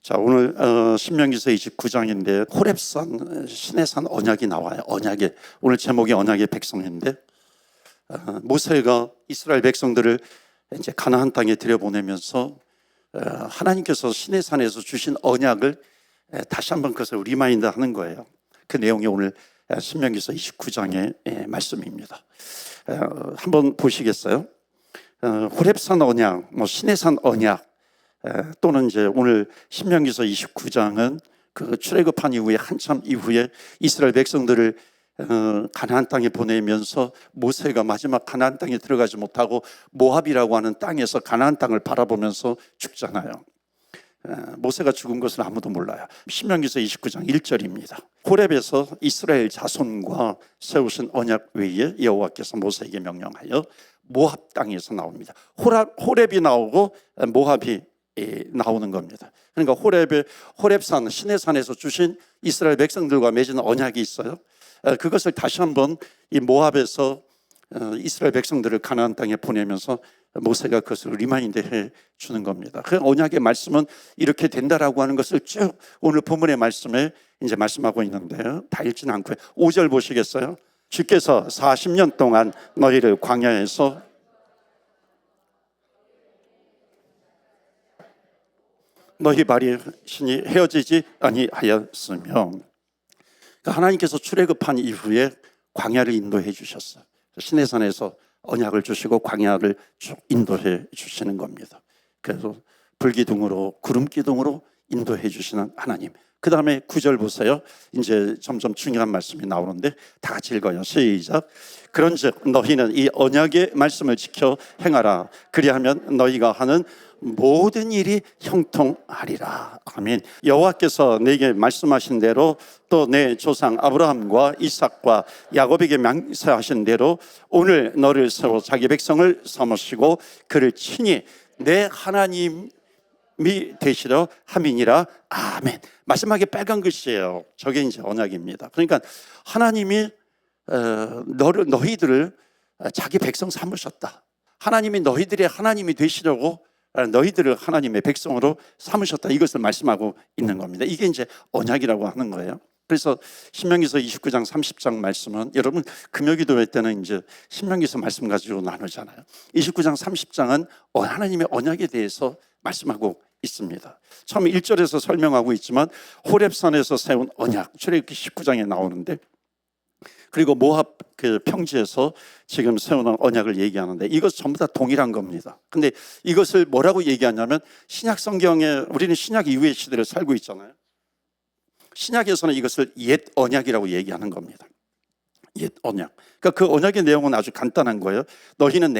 자, 오늘 신명기서 29장인데 호렙산 시내산 언약이 나와요. 언약의 오늘 제목이 언약의 백성인데 모세가 이스라엘 백성들을 이제 가나안 땅에 들여보내면서 하나님께서 시내산에서 주신 언약을 다시 한번 그것을 리마인드 하는 거예요. 그 내용이 오늘 신명기서 29장의 말씀입니다. 한번 보시겠어요? 호렙산 언약, 시내산 언약, 또는 이제 오늘 신명기서 29장은 그 출애굽한 이후에 한참 이후에 이스라엘 백성들을 가나안 땅에 보내면서 모세가 마지막 가나안 땅에 들어가지 못하고 모압이라고 하는 땅에서 가나안 땅을 바라보면서 죽잖아요. 모세가 죽은 것은 아무도 몰라요. 신명기서 29장 1절입니다. 호렙에서 이스라엘 자손과 세우신 언약 외에 여호와께서 모세에게 명령하여 모압 땅에서 나옵니다. 호렙이 나오고 모압이 나오는 겁니다. 그러니까 호렙산 시내산에서 주신 이스라엘 백성들과 맺은 언약이 있어요. 그것을 다시 한번 이 모압에서 이스라엘 백성들을 가나안 땅에 보내면서 모세가 그것을 리마인드해 주는 겁니다. 그 언약의 말씀은 이렇게 된다라고 하는 것을 쭉 오늘 본문의 말씀에 이제 말씀하고 있는데요. 다 읽지는 않고요. 5절 보시겠어요? 주께서 40년 동안 너희를 광야에서 너희 발이 신이 헤어지지 아니하였으며, 그러니까 하나님께서 출애굽한 이후에 광야를 인도해 주셨어요. 시내산에서 언약을 주시고 광야를 쭉 인도해 주시는 겁니다. 그래서 불기둥으로 구름기둥으로 인도해 주시는 하나님. 그 다음에 9절 보세요. 이제 점점 중요한 말씀이 나오는데 다 같이 읽어요. 시작. 그런즉 너희는 이 언약의 말씀을 지켜 행하라. 그리하면 너희가 하는 모든 일이 형통하리라. 아멘. 여호와께서 내게 말씀하신 대로 또 내 조상 아브라함과 이삭과 야곱에게 맹세하신 대로 오늘 너를 세워 자기 백성을 삼으시고 그를 친히 내 하나님이 되시려 함이니라. 아멘. 마지막에 빨간 글씨예요. 저게 이제 언약입니다. 그러니까 하나님이 너희들을 자기 백성 삼으셨다. 하나님이 너희들의 하나님이 되시려고 너희들을 하나님의 백성으로 삼으셨다. 이것을 말씀하고 있는 겁니다. 이게 이제 언약이라고 하는 거예요. 그래서 신명기서 29장 30장 말씀은 여러분 금요기도회 때는 이제 신명기서 말씀 가지고 나누잖아요. 29장 30장은 하나님의 언약에 대해서 말씀하고 있습니다. 처음 1절에서 설명하고 있지만 호렙산에서 세운 언약, 출애굽기 19장에 나오는데, 그리고 모압 그 평지에서 지금 세우는 언약을 얘기하는데 이것 전부 다 동일한 겁니다. 근데 이것을 뭐라고 얘기하냐면 신약 성경에 우리는 신약 이후의 시대를 살고 있잖아요. 신약에서는 이것을 옛 언약이라고 얘기하는 겁니다. 옛 언약. 그러니까 그 언약의 내용은 아주 간단한 거예요. 너희는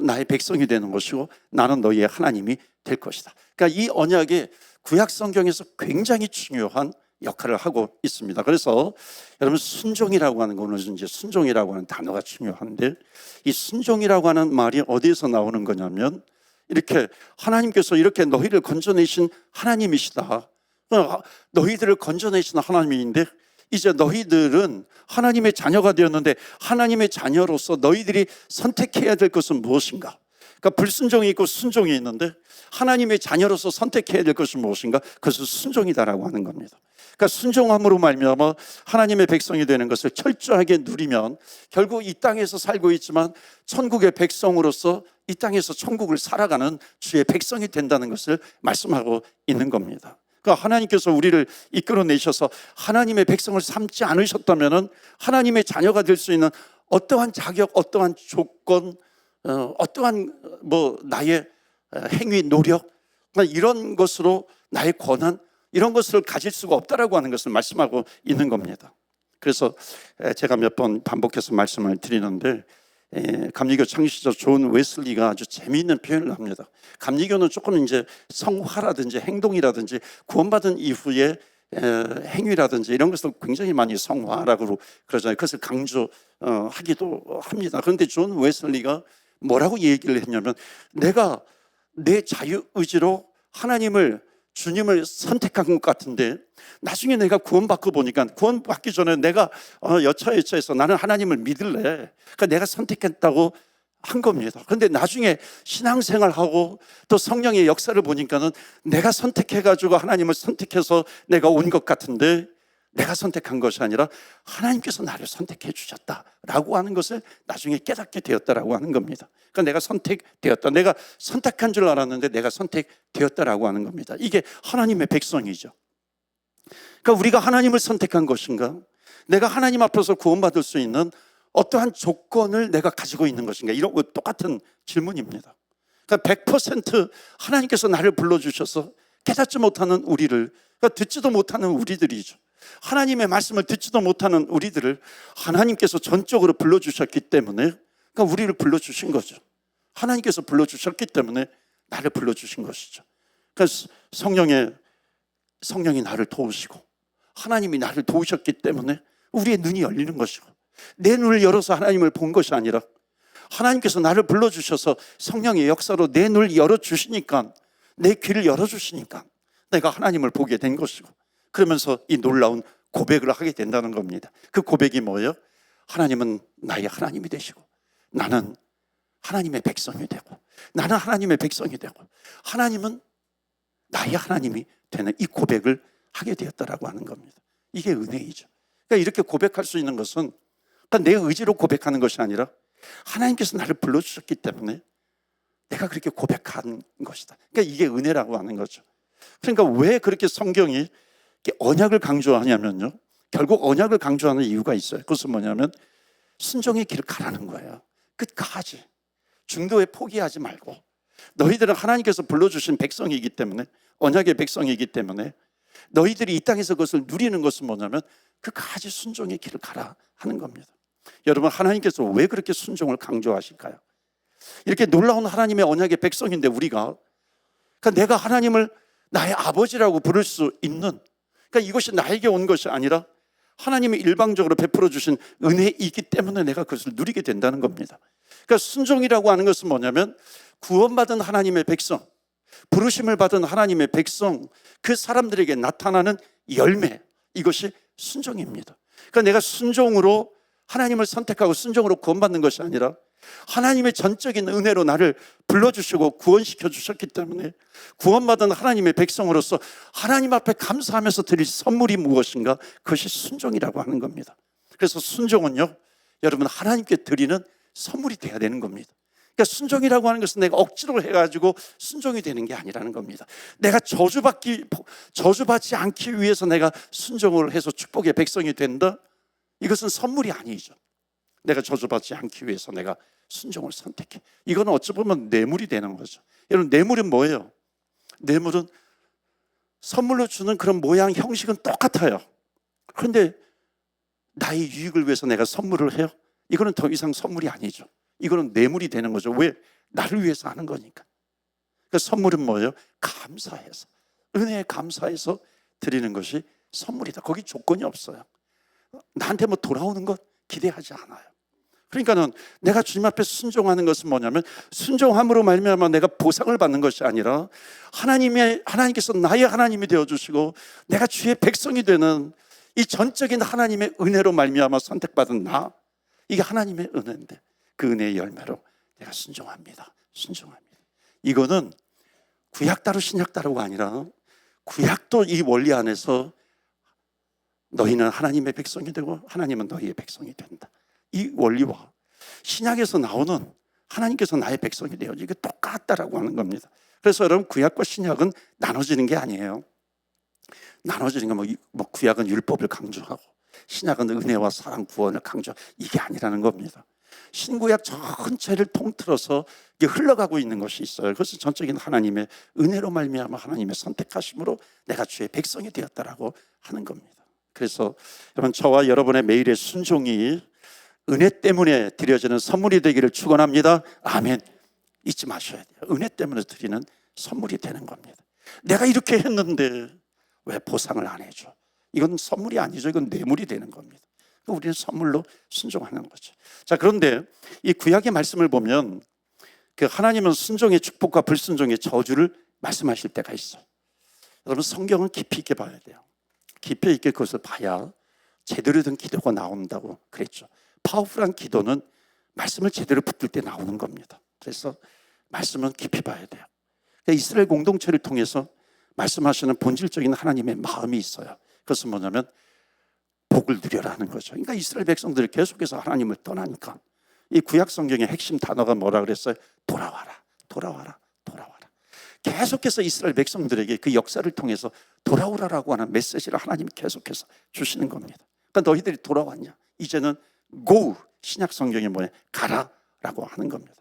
나의 백성이 되는 것이고 나는 너희의 하나님이 될 것이다. 그러니까 이 언약이 구약 성경에서 굉장히 중요한 역할을 하고 있습니다. 그래서 여러분 순종이라고 하는 거는 이제 순종이라고 하는 단어가 중요한데, 이 순종이라고 하는 말이 어디에서 나오는 거냐면 이렇게 하나님께서 이렇게 너희를 건져내신 하나님이시다. 너희들을 건져내신 하나님인데 이제 너희들은 하나님의 자녀가 되었는데 하나님의 자녀로서 너희들이 선택해야 될 것은 무엇인가? 그러니까 불순종이 있고 순종이 있는데 하나님의 자녀로서 선택해야 될 것은 무엇인가? 그것은 순종이다라고 하는 겁니다. 그러니까 순종함으로 말미암아 하나님의 백성이 되는 것을 철저하게 누리면 결국 이 땅에서 살고 있지만 천국의 백성으로서 이 땅에서 천국을 살아가는 주의 백성이 된다는 것을 말씀하고 있는 겁니다. 그러니까 하나님께서 우리를 이끌어내셔서 하나님의 백성을 삼지 않으셨다면 하나님의 자녀가 될 수 있는 어떠한 자격, 어떠한 조건, 어떠한 나의 행위, 노력, 이런 것으로 나의 권한, 이런 것을 가질 수가 없다라고 하는 것을 말씀하고 있는 겁니다. 그래서 제가 몇 번 반복해서 말씀을 드리는데 감리교 창시자 존 웨슬리가 아주 재미있는 표현을 합니다. 감리교는 조금 이제 성화라든지 행동이라든지 구원받은 이후에 행위라든지 이런 것을 굉장히 많이 성화라고 그러잖아요. 그것을 강조하기도 합니다. 그런데 존 웨슬리가 뭐라고 얘기를 했냐면 내가 내 자유의지로 주님을 선택한 것 같은데 나중에 내가 구원받고 보니까 구원받기 전에 내가 여차여차해서 나는 하나님을 믿을래. 그러니까 내가 선택했다고 한 겁니다. 그런데 나중에 신앙생활하고 또 성령의 역사를 보니까는 내가 선택해가지고 하나님을 선택해서 내가 온 것 같은데 내가 선택한 것이 아니라 하나님께서 나를 선택해 주셨다라고 하는 것을 나중에 깨닫게 되었다라고 하는 겁니다. 그러니까 내가 선택되었다. 내가 선택한 줄 알았는데 내가 선택되었다라고 하는 겁니다. 이게 하나님의 백성이죠. 그러니까 우리가 하나님을 선택한 것인가? 내가 하나님 앞에서 구원받을 수 있는 어떠한 조건을 내가 가지고 있는 것인가? 이런 똑같은 질문입니다. 그러니까 100% 하나님께서 나를 불러주셔서 깨닫지 못하는 우리를, 그러니까 듣지도 못하는 우리들이죠. 하나님의 말씀을 듣지도 못하는 우리들을 하나님께서 전적으로 불러주셨기 때문에, 그러니까 우리를 불러주신 거죠. 하나님께서 불러주셨기 때문에 나를 불러주신 것이죠. 그러니까 성령이 나를 도우시고 하나님이 나를 도우셨기 때문에 우리의 눈이 열리는 것이고, 내 눈을 열어서 하나님을 본 것이 아니라 하나님께서 나를 불러주셔서 성령의 역사로 내 눈을 열어주시니까, 내 귀를 열어주시니까 내가 하나님을 보게 된 것이고, 그러면서 이 놀라운 고백을 하게 된다는 겁니다. 그 고백이 뭐예요? 하나님은 나의 하나님이 되시고 나는 하나님의 백성이 되고, 나는 하나님의 백성이 되고 하나님은 나의 하나님이 되는 이 고백을 하게 되었다라고 하는 겁니다. 이게 은혜이죠. 그러니까 이렇게 고백할 수 있는 것은, 그러니까 내 의지로 고백하는 것이 아니라 하나님께서 나를 불러주셨기 때문에 내가 그렇게 고백한 것이다. 그러니까 이게 은혜라고 하는 거죠. 그러니까 왜 그렇게 성경이 언약을 강조하냐면요, 결국 언약을 강조하는 이유가 있어요. 그것은 뭐냐면 순종의 길을 가라는 거예요. 끝까지 중도에 포기하지 말고, 너희들은 하나님께서 불러주신 백성이기 때문에, 언약의 백성이기 때문에 너희들이 이 땅에서 그것을 누리는 것은 뭐냐면 끝까지 순종의 길을 가라 하는 겁니다. 여러분, 하나님께서 왜 그렇게 순종을 강조하실까요? 이렇게 놀라운 하나님의 언약의 백성인데 우리가, 그러니까 내가 하나님을 나의 아버지라고 부를 수 있는, 그러니까 이것이 나에게 온 것이 아니라 하나님이 일방적으로 베풀어 주신 은혜이기 때문에 내가 그것을 누리게 된다는 겁니다. 그러니까 순종이라고 하는 것은 뭐냐면 구원받은 하나님의 백성, 부르심을 받은 하나님의 백성, 그 사람들에게 나타나는 열매, 이것이 순종입니다. 그러니까 내가 순종으로 하나님을 선택하고 순종으로 구원받는 것이 아니라 하나님의 전적인 은혜로 나를 불러주시고 구원시켜 주셨기 때문에 구원받은 하나님의 백성으로서 하나님 앞에 감사하면서 드릴 선물이 무엇인가? 그것이 순종이라고 하는 겁니다. 그래서 순종은요, 여러분, 하나님께 드리는 선물이 돼야 되는 겁니다. 그러니까 순종이라고 하는 것은 내가 억지로 해가지고 순종이 되는 게 아니라는 겁니다. 내가 저주받지 않기 위해서 내가 순종을 해서 축복의 백성이 된다? 이것은 선물이 아니죠. 내가 저주받지 않기 위해서 내가 순종을 선택해. 이건 어찌 보면 뇌물이 되는 거죠. 여러분, 뇌물은 뭐예요? 뇌물은 선물로 주는 그런 모양, 형식은 똑같아요. 그런데 나의 유익을 위해서 내가 선물을 해요? 이거는 더 이상 선물이 아니죠. 이거는 뇌물이 되는 거죠. 왜? 나를 위해서 하는 거니까. 그 선물은 뭐예요? 감사해서, 은혜에 감사해서 드리는 것이 선물이다. 거기 조건이 없어요. 나한테 뭐 돌아오는 것 기대하지 않아요. 그러니까는 내가 주님 앞에 순종하는 것은 뭐냐면 순종함으로 말미암아 내가 보상을 받는 것이 아니라 하나님께서 나의 하나님이 되어주시고 내가 주의 백성이 되는 이 전적인 하나님의 은혜로 말미암아 선택받은 나, 이게 하나님의 은혜인데 그 은혜의 열매로 내가 순종합니다. 이거는 구약 따로 신약 따로가 아니라 구약도 이 원리 안에서 너희는 하나님의 백성이 되고 하나님은 너희의 백성이 된다, 이 원리와 신약에서 나오는 하나님께서 나의 백성이 되어 이게 똑같다라고 하는 겁니다. 그래서 여러분, 구약과 신약은 나눠지는 게 아니에요. 나눠지는 게 뭐 구약은 율법을 강조하고 신약은 은혜와 사랑 구원을 강조하고 이게 아니라는 겁니다. 신구약 전체를 통틀어서 이게 흘러가고 있는 것이 있어요. 그것은 전적인 하나님의 은혜로 말미암아 하나님의 선택하심으로 내가 주의 백성이 되었다라고 하는 겁니다. 그래서 여러분, 저와 여러분의 매일의 순종이 은혜 때문에 드려지는 선물이 되기를 축원합니다. 아멘. 잊지 마셔야 돼요. 은혜 때문에 드리는 선물이 되는 겁니다. 내가 이렇게 했는데 왜 보상을 안 해줘? 이건 선물이 아니죠. 이건 뇌물이 되는 겁니다. 우리는 선물로 순종하는 거죠. 자, 그런데 이 구약의 말씀을 보면 그 하나님은 순종의 축복과 불순종의 저주를 말씀하실 때가 있어요. 여러분, 성경은 깊이 있게 봐야 돼요. 깊이 있게 그것을 봐야 제대로 된 기도가 나온다고 그랬죠. 파워풀한 기도는 말씀을 제대로 붙들 때 나오는 겁니다. 그래서 말씀은 깊이 봐야 돼요. 그러니까 이스라엘 공동체를 통해서 말씀하시는 본질적인 하나님의 마음이 있어요. 그것은 뭐냐면 복을 누려라는 거죠. 그러니까 이스라엘 백성들이 계속해서 하나님을 떠나니까 이 구약 성경의 핵심 단어가 뭐라 그랬어요? 돌아와라, 돌아와라, 돌아와라. 계속해서 이스라엘 백성들에게 그 역사를 통해서 돌아오라라고 하는 메시지를 하나님이 계속해서 주시는 겁니다. 그러니까 너희들이 돌아왔냐? 이제는 go, 신약 성경이 뭐예요? 가라라고 하는 겁니다.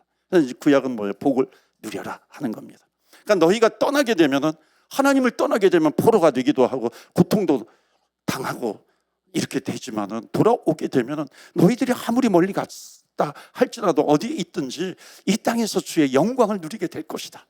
구약은 뭐예요? 복을 누려라 하는 겁니다. 그러니까 너희가 떠나게 되면은, 하나님을 떠나게 되면 포로가 되기도 하고 고통도 당하고 이렇게 되지만은, 돌아오게 되면은 너희들이 아무리 멀리 갔다 할지라도 어디에 있든지 이 땅에서 주의 영광을 누리게 될 것이다.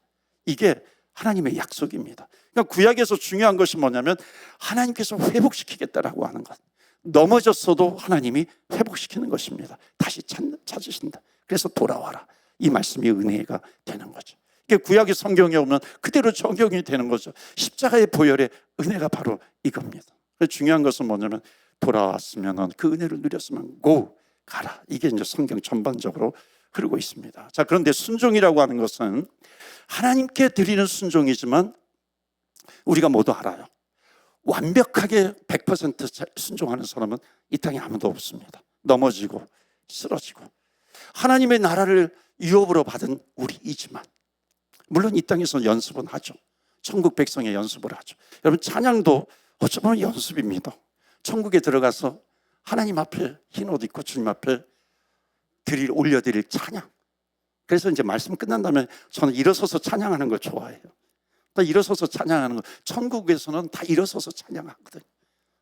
이게 하나님의 약속입니다. 그러니까 구약에서 중요한 것이 뭐냐면 하나님께서 회복시키겠다라고 하는 것. 넘어졌어도 하나님이 회복시키는 것입니다. 다시 찾으신다. 그래서 돌아와라. 이 말씀이 은혜가 되는 거죠. 이게 구약의 성경에 오면 그대로 적용이 되는 거죠. 십자가의 보혈의 은혜가 바로 이겁니다. 중요한 것은 뭐냐면 돌아왔으면 그 은혜를 누렸으면 고 가라. 이게 이제 성경 전반적으로 흐르고 있습니다. 자, 그런데 순종이라고 하는 것은 하나님께 드리는 순종이지만 우리가 모두 알아요. 완벽하게 100% 순종하는 사람은 이 땅에 아무도 없습니다. 넘어지고 쓰러지고 하나님의 나라를 유업으로 받은 우리이지만, 물론 이 땅에서 연습은 하죠. 천국 백성의 연습을 하죠. 여러분, 찬양도 어쩌면 연습입니다. 천국에 들어가서 하나님 앞에 흰 옷 입고 주님 앞에 올려드릴 찬양. 그래서 이제 말씀 끝난 다음에 저는 일어서서 찬양하는 걸 좋아해요. 다 일어서서 찬양하는 거. 천국에서는 다 일어서서 찬양하거든요.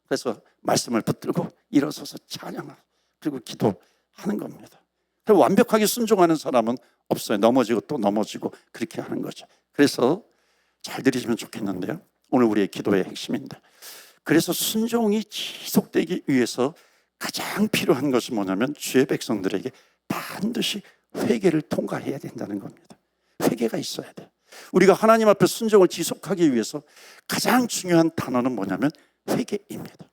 그래서 말씀을 붙들고 일어서서 찬양하고 그리고 기도하는 겁니다. 완벽하게 순종하는 사람은 없어요. 넘어지고 또 넘어지고 그렇게 하는 거죠. 그래서 잘 들으시면 좋겠는데요, 오늘 우리의 기도의 핵심인데, 그래서 순종이 지속되기 위해서 가장 필요한 것이 뭐냐면 주의 백성들에게 반드시 회개를 통과해야 된다는 겁니다. 회개가 있어야 돼. 우리가 하나님 앞에 순종을 지속하기 위해서 가장 중요한 단어는 뭐냐면 회개입니다.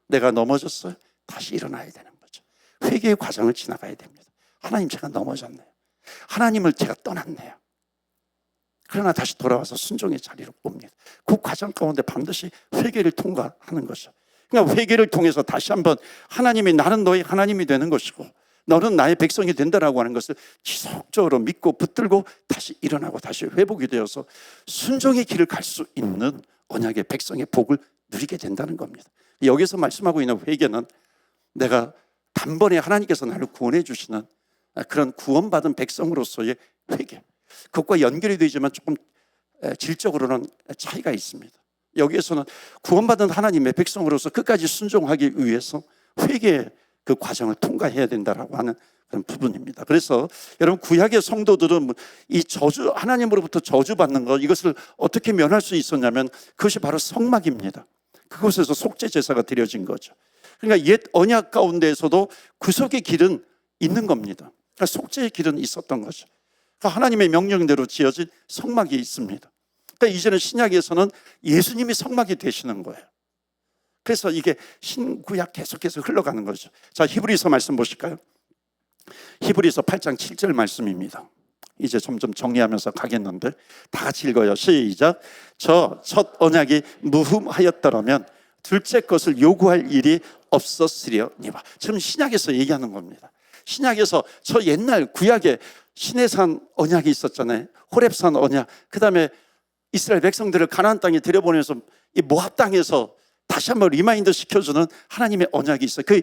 내가 넘어졌어요. 다시 일어나야 되는 거죠. 회개의 과정을 지나가야 됩니다. 하나님, 제가 넘어졌네요. 하나님을 제가 떠났네요. 그러나 다시 돌아와서 순종의 자리로 옵니다. 그 과정 가운데 반드시 회개를 통과하는 거죠. 그러니까 회개를 통해서 다시 한번 하나님이, 나는 너의 하나님이 되는 것이고 너는 나의 백성이 된다라고 하는 것을 지속적으로 믿고 붙들고 다시 일어나고 다시 회복이 되어서 순종의 길을 갈 수 있는 언약의 백성의 복을 누리게 된다는 겁니다. 여기서 말씀하고 있는 회개는 내가 단번에 하나님께서 나를 구원해 주시는 그런 구원받은 백성으로서의 회개, 그것과 연결이 되지만 조금 질적으로는 차이가 있습니다. 여기에서는 구원받은 하나님의 백성으로서 끝까지 순종하기 위해서 회개의 그 과정을 통과해야 된다라고 하는 그런 부분입니다. 그래서 여러분, 구약의 성도들은 이 저주, 하나님으로부터 저주받는 것, 이것을 어떻게 면할 수 있었냐면 그것이 바로 성막입니다. 그곳에서 속죄 제사가 드려진 거죠. 그러니까 옛 언약 가운데에서도 구속의 길은 있는 겁니다. 그러니까 속죄의 길은 있었던 거죠. 그러니까 하나님의 명령대로 지어진 성막이 있습니다. 그러니까 이제는 신약에서는 예수님이 성막이 되시는 거예요. 그래서 이게 신구약 계속해서 흘러가는 거죠. 자, 히브리서 말씀 보실까요? 히브리서 8장 7절 말씀입니다. 이제 점점 정리하면서 가겠는데 다 같이 읽어요. 시작. 저 첫 언약이 무흠하였더라면 둘째 것을 요구할 일이 없었으려니와. 지금 신약에서 얘기하는 겁니다. 신약에서 저 옛날 구약에 시내산 언약이 있었잖아요. 호렙산 언약. 그 다음에 이스라엘 백성들을 가나안 땅에 들여보내서 이 모압 땅에서 다시 한번 리마인드 시켜주는 하나님의 언약이 있어요. 그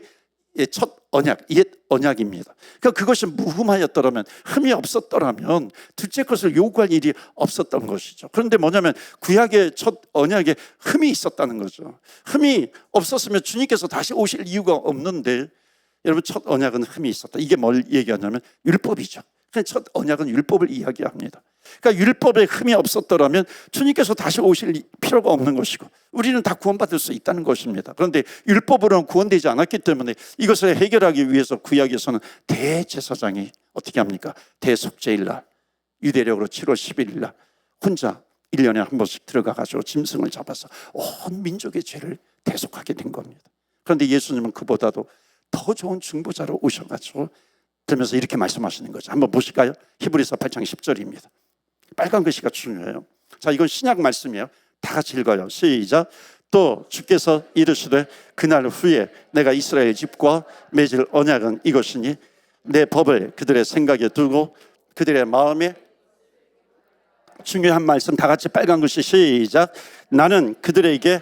첫 언약, 옛 언약입니다. 그러니까 그것이 무흠하였더라면, 흠이 없었더라면 둘째 것을 요구할 일이 없었던 것이죠. 그런데 뭐냐면 구약의 첫 언약에 흠이 있었다는 거죠. 흠이 없었으면 주님께서 다시 오실 이유가 없는데, 여러분, 첫 언약은 흠이 있었다. 이게 뭘 얘기하냐면 율법이죠. 첫 언약은 율법을 이야기합니다. 그러니까 율법에 흠이 없었더라면 주님께서 다시 오실 필요가 없는 것이고 우리는 다 구원받을 수 있다는 것입니다. 그런데 율법으로는 구원되지 않았기 때문에 이것을 해결하기 위해서 구약에서는 대제사장이 어떻게 합니까? 대속죄일 날, 유대력으로 7월 11일 날 혼자 1년에 한 번씩 들어가가지고 짐승을 잡아서 온 민족의 죄를 대속하게 된 겁니다. 그런데 예수님은 그보다도 더 좋은 중보자로 오셔가지고 그러면서 이렇게 말씀하시는 거죠. 한번 보실까요? 히브리서 8장 10절입니다. 빨간 글씨가 중요해요. 자, 이건 신약 말씀이에요. 다 같이 읽어요. 시작. 또 주께서 이르시되 그날 후에 내가 이스라엘 집과 맺을 언약은 이것이니 내 법을 그들의 생각에 두고 그들의 마음에, 중요한 말씀 다 같이 빨간 글씨 시작. 나는 그들에게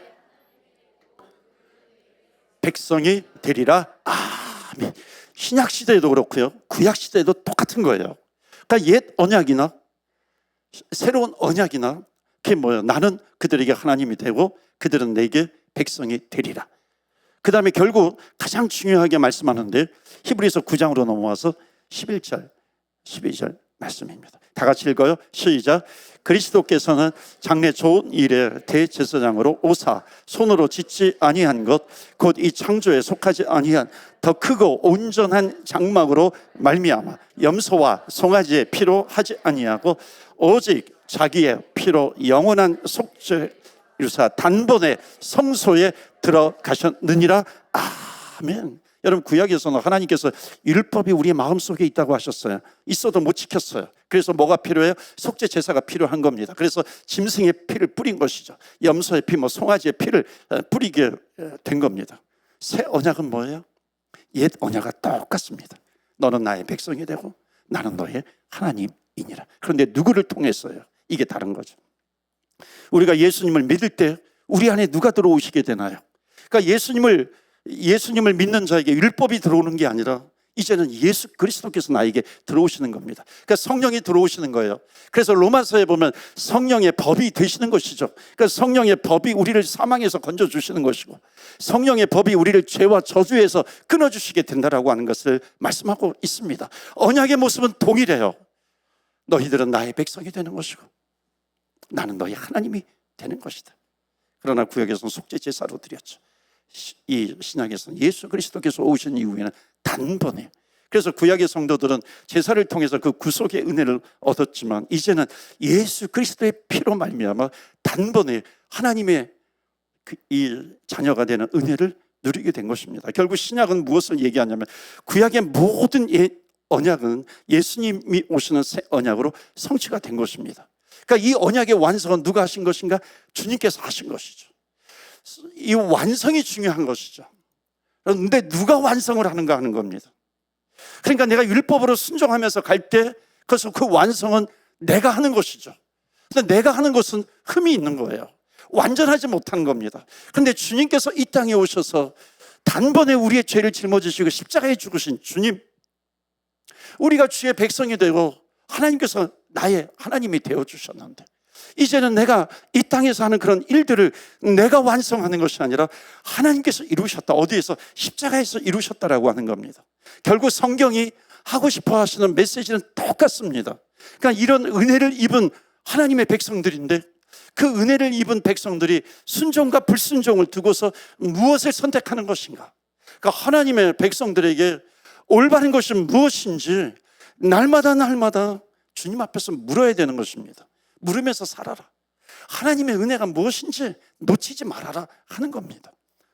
백성이 되리라. 아멘. 신약 시대에도 그렇고요, 구약 시대에도 똑같은 거예요. 그러니까 옛 언약이나 새로운 언약이나 그게 뭐예요? 나는 그들에게 하나님이 되고 그들은 내게 백성이 되리라. 그 다음에 결국 가장 중요하게 말씀하는데 히브리서 9장으로 넘어와서 11절 12절 말씀입니다. 다 같이 읽어요. 시작. 그리스도께서는 장래 좋은 일의 대제사장으로 오사 손으로 짓지 아니한 것 곧 이 창조에 속하지 아니한 더 크고 온전한 장막으로 말미암아 염소와 송아지의 피로 하지 아니하고 오직 자기의 피로 영원한 속죄 유사 단번에 성소에 들어가셨느니라. 아멘. 여러분, 구약에서는 하나님께서 율법이 우리의 마음속에 있다고 하셨어요. 있어도 못 지켰어요. 그래서 뭐가 필요해요? 속죄 제사가 필요한 겁니다. 그래서 짐승의 피를 뿌린 것이죠. 염소의 피, 송아지의 피를 뿌리게 된 겁니다. 새 언약은 뭐예요? 옛 언약과 똑같습니다. 너는 나의 백성이 되고 나는 너의 하나님이니라. 그런데 누구를 통해서요? 이게 다른 거죠. 우리가 예수님을 믿을 때 우리 안에 누가 들어오시게 되나요? 그러니까 예수님을 믿는 자에게 율법이 들어오는 게 아니라 이제는 예수 그리스도께서 나에게 들어오시는 겁니다. 그러니까 성령이 들어오시는 거예요. 그래서 로마서에 보면 성령의 법이 되시는 것이죠. 그러니까 성령의 법이 우리를 사망에서 건져주시는 것이고 성령의 법이 우리를 죄와 저주에서 끊어주시게 된다라고 하는 것을 말씀하고 있습니다. 언약의 모습은 동일해요. 너희들은 나의 백성이 되는 것이고 나는 너희 하나님이 되는 것이다. 그러나 구약에서는 속죄 제사로 드렸죠. 이 신약에서는 예수 그리스도께서 오신 이후에는 단번에, 그래서 구약의 성도들은 제사를 통해서 그 구속의 은혜를 얻었지만 이제는 예수 그리스도의 피로 말미암아 단번에 하나님의 이 자녀가 되는 은혜를 누리게 된 것입니다. 결국 신약은 무엇을 얘기하냐면 구약의 모든 언약은 예수님이 오시는 새 언약으로 성취가 된 것입니다. 그러니까 이 언약의 완성은 누가 하신 것인가? 주님께서 하신 것이죠. 이 완성이 중요한 것이죠. 그런데 누가 완성을 하는가 하는 겁니다. 그러니까 내가 율법으로 순종하면서 갈 때 그래서 그 완성은 내가 하는 것이죠. 근데 내가 하는 것은 흠이 있는 거예요. 완전하지 못한 겁니다. 그런데 주님께서 이 땅에 오셔서 단번에 우리의 죄를 짊어지시고 십자가에 죽으신 주님, 우리가 주의 백성이 되고 하나님께서 나의 하나님이 되어주셨는데 이제는 내가 이 땅에서 하는 그런 일들을 내가 완성하는 것이 아니라 하나님께서 이루셨다. 어디에서? 십자가에서 이루셨다라고 하는 겁니다. 결국 성경이 하고 싶어 하시는 메시지는 똑같습니다. 그러니까 이런 은혜를 입은 하나님의 백성들인데 그 은혜를 입은 백성들이 순종과 불순종을 두고서 무엇을 선택하는 것인가? 그러니까 하나님의 백성들에게 올바른 것이 무엇인지 날마다 주님 앞에서 물어야 되는 것입니다. 물으면서 살아라. 하나님의 은혜가 무엇인지 놓치지 말아라 하는 겁니다.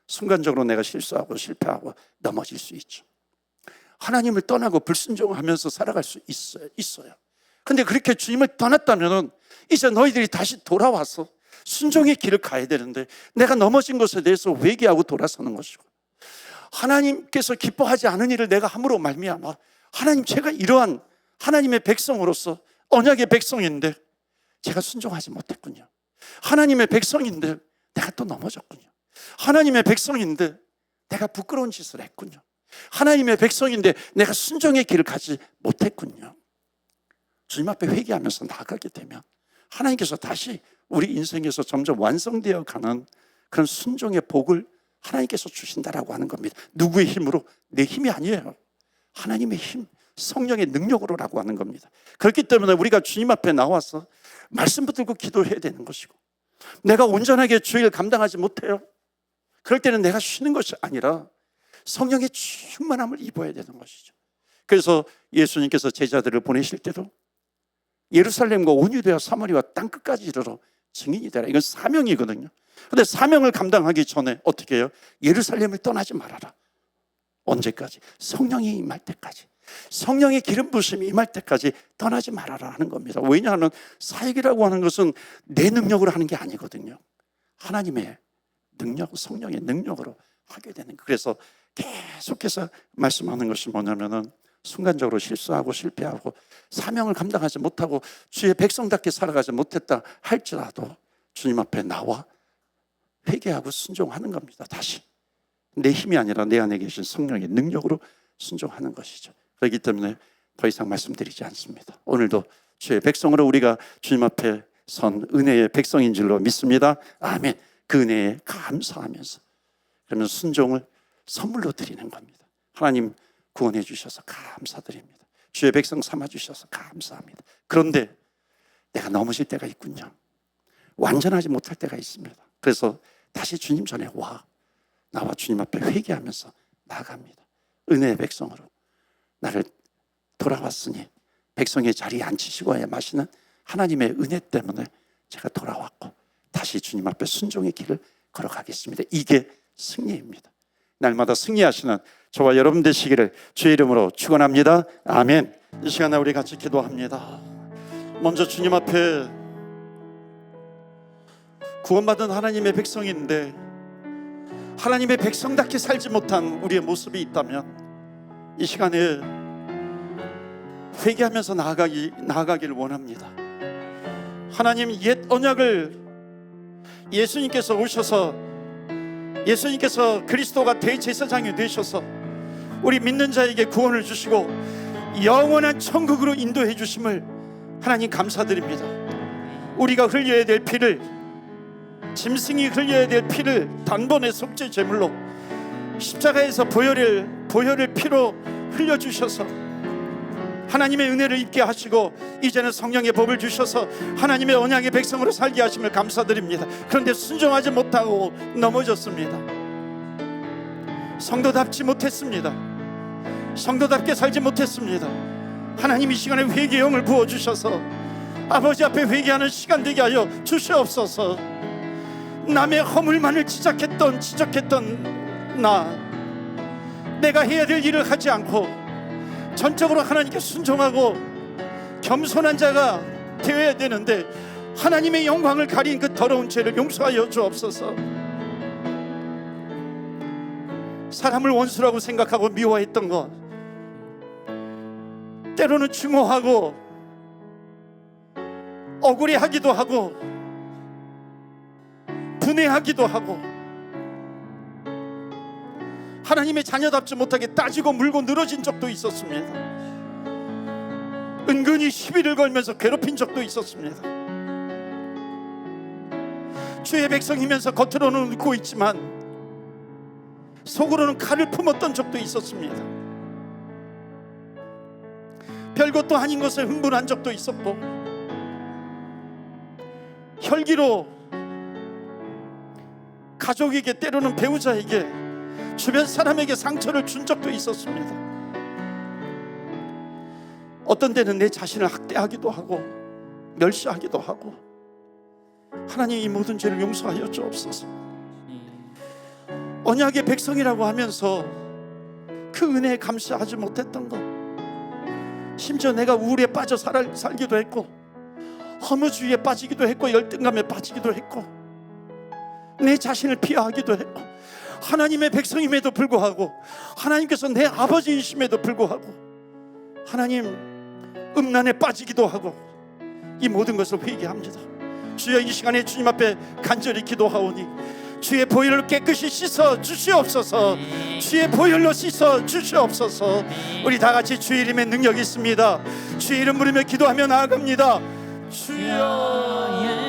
순간적으로 내가 실수하고 실패하고 넘어질 수 있죠. 하나님을 떠나고 불순종하면서 살아갈 수 있어요. 근데 그렇게 주님을 떠났다면 이제 너희들이 다시 돌아와서 순종의 길을 가야 되는데 내가 넘어진 것에 대해서 회개하고 돌아서는 것이고 하나님께서 기뻐하지 않은 일을 내가 함으로 말미암아 하나님, 제가 이러한 하나님의 백성으로서 언약의 백성인데 제가 순종하지 못했군요. 하나님의 백성인데 내가 또 넘어졌군요. 하나님의 백성인데 내가 부끄러운 짓을 했군요. 하나님의 백성인데 내가 순종의 길을 가지 못했군요. 주님 앞에 회개하면서 나아가게 되면 하나님께서 다시 우리 인생에서 점점 완성되어 가는 그런 순종의 복을 하나님께서 주신다라고 하는 겁니다. 누구의 힘으로? 내 힘이 아니에요. 하나님의 힘, 성령의 능력으로라고 하는 겁니다. 그렇기 때문에 우리가 주님 앞에 나와서 말씀 붙들고 기도해야 되는 것이고 내가 온전하게 주일 감당하지 못해요. 그럴 때는 내가 쉬는 것이 아니라 성령의 충만함을 입어야 되는 것이죠. 그래서 예수님께서 제자들을 보내실 때도 예루살렘과 온 유대와 사마리아 땅끝까지 이르러 증인이 되라. 이건 사명이거든요. 그런데 사명을 감당하기 전에 어떻게 해요? 예루살렘을 떠나지 말아라. 언제까지? 성령이 임할 때까지. 성령의 기름 부으심이 임할 때까지 떠나지 말아라 하는 겁니다. 왜냐하면 사역이라고 하는 것은 내 능력으로 하는 게 아니거든요. 하나님의 능력, 성령의 능력으로 하게 되는 거예요. 그래서 계속해서 말씀하는 것이 뭐냐면은 순간적으로 실수하고 실패하고 사명을 감당하지 못하고 주의 백성답게 살아가지 못했다 할지라도 주님 앞에 나와 회개하고 순종하는 겁니다. 다시 내 힘이 아니라 내 안에 계신 성령의 능력으로 순종하는 것이죠. 그렇기 때문에 더 이상 말씀드리지 않습니다. 오늘도 주의 백성으로 우리가 주님 앞에 선 은혜의 백성인 줄로 믿습니다. 아멘. 그 은혜에 감사하면서 그러면 순종을 선물로 드리는 겁니다. 하나님 구원해 주셔서 감사드립니다. 주의 백성 삼아 주셔서 감사합니다. 그런데 내가 넘어질 때가 있군요. 완전하지 못할 때가 있습니다. 그래서 다시 주님 전에 나와 주님 앞에 회개하면서 나아갑니다. 은혜의 백성으로 나를 돌아왔으니 백성의 자리에 앉히시고 마시는 하나님의 은혜 때문에 제가 돌아왔고 다시 주님 앞에 순종의 길을 걸어가겠습니다. 이게 승리입니다. 날마다 승리하시는 저와 여러분 되시기를 주의 이름으로 축원합니다. 아멘. 이 시간에 우리 같이 기도합니다. 먼저 주님 앞에 구원받은 하나님의 백성인데 하나님의 백성답게 살지 못한 우리의 모습이 있다면 이 시간에 회개하면서 나아가기를 원합니다. 하나님 옛 언약을 예수님께서 오셔서 예수님께서 그리스도가 대제사장이 되셔서 우리 믿는 자에게 구원을 주시고 영원한 천국으로 인도해 주심을 하나님 감사드립니다. 우리가 흘려야 될 피를, 짐승이 흘려야 될 피를 단번에 속죄 제물로 십자가에서 보혈을 피로 흘려주셔서 하나님의 은혜를 입게 하시고 이제는 성령의 법을 주셔서 하나님의 언약의 백성으로 살게 하심을 감사드립니다. 그런데 순종하지 못하고 넘어졌습니다. 성도답지 못했습니다. 성도답게 살지 못했습니다. 하나님 이 시간에 회개의 영을 부어주셔서 아버지 앞에 회개하는 시간 되게 하여 주시옵소서. 남의 허물만을 지적했던 내가 해야 될 일을 하지 않고 전적으로 하나님께 순종하고 겸손한 자가 되어야 되는데 하나님의 영광을 가린 그 더러운 죄를 용서하여 주옵소서. 사람을 원수라고 생각하고 미워했던 것, 때로는 증오하고 억울해하기도 하고 분해하기도 하고 하나님의 자녀답지 못하게 따지고 물고 늘어진 적도 있었습니다. 은근히 시비를 걸면서 괴롭힌 적도 있었습니다. 주의 백성이면서 겉으로는 웃고 있지만 속으로는 칼을 품었던 적도 있었습니다. 별것도 아닌 것에 흥분한 적도 있었고 혈기로 가족에게 때로는 배우자에게 주변 사람에게 상처를 준 적도 있었습니다. 어떤 때는 내 자신을 학대하기도 하고 멸시하기도 하고 하나님 이 모든 죄를 용서하여 주옵소서. 언약의 백성이라고 하면서 그 은혜에 감사하지 못했던 것, 심지어 내가 우울에 빠져 살기도 했고 허무주의에 빠지기도 했고 열등감에 빠지기도 했고 내 자신을 비하하기도 했고 하나님의 백성임에도 불구하고 하나님께서 내 아버지이심에도 불구하고 하나님 음란에 빠지기도 하고 이 모든 것을 회개합니다. 주여 이 시간에 주님 앞에 간절히 기도하오니 주의 보혈로 깨끗이 씻어 주시옵소서. 주의 보혈로 씻어 주시옵소서. 우리 다 같이 주의 이름의 능력이 있습니다. 주의 이름 부르며 기도하며 나아갑니다. 주여